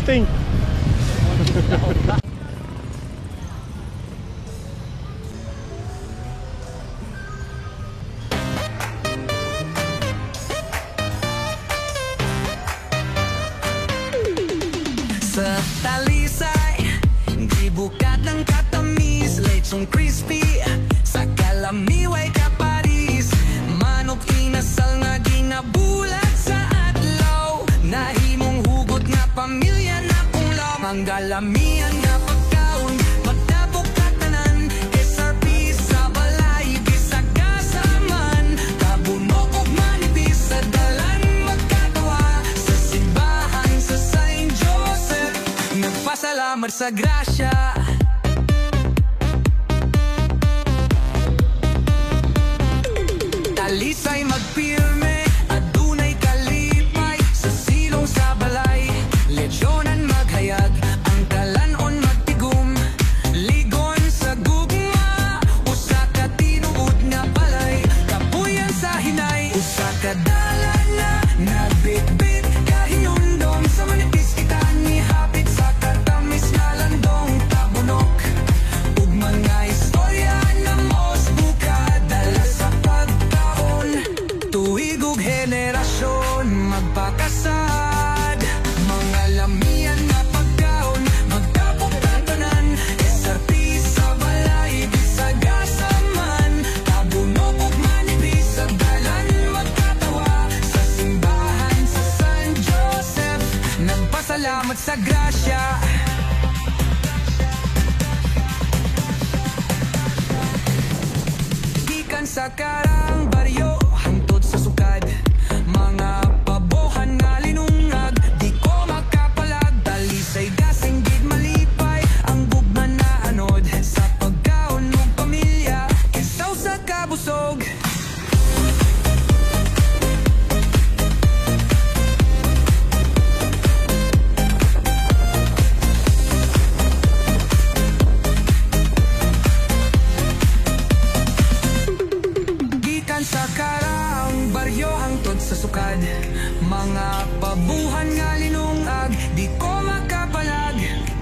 ting. Sa Talisay, di bukat ng katamis, lechong crispy, sa kalamiway kaparis, manok inasal nga ginabulat sa adlaw, nahimong hugot nga pamilya na pulaw, manggalamian nga pagkaon, magdabok katanan, SRP sa balay, bisag kasaman, kabunok ug manipis sa dalan magkatawa, sa simbahan sa Saint Joseph, nagpasalamat sa grasya. Talisay magpirme, adunay kalipay, sa silong sa balay, lechonan maghayag, ang kalanon magtigum, ligon sa gugma, usa ka tinuod nga balay, kapuyan sa hinay, usa ka dalan na nagbitbit, kahinundong sa manipis kita ni hapit sa katamis na landong tabunok, ug mga istorya na mos bukad, dala sa pagkaon, tuig ug henerasyon magpakasad, mga lamian na pagkaon, magtapok tatanan, SRP sa balay, bisag asaman, tabunok ug manipis sa dalan magkatawa, sa simbahan sa San Joseph, nagpasalamat sa grasya. Gikan sa karang baryo, hangtod sa sukad, mga pabohan nga linungag, di ko makapalag, Talisay gasinggid malipay, ang gugma na anod, sa pagkaon ug pamilya, kisaw sa kabusog. Gikan sa karang baryo hangtod sa sukad, mga pabuhan nga linungag, di ko makapalag,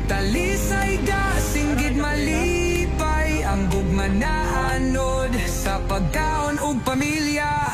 Talisay gasinggid malipay, ang gugma na anod, sa pagkaon ug pamilya.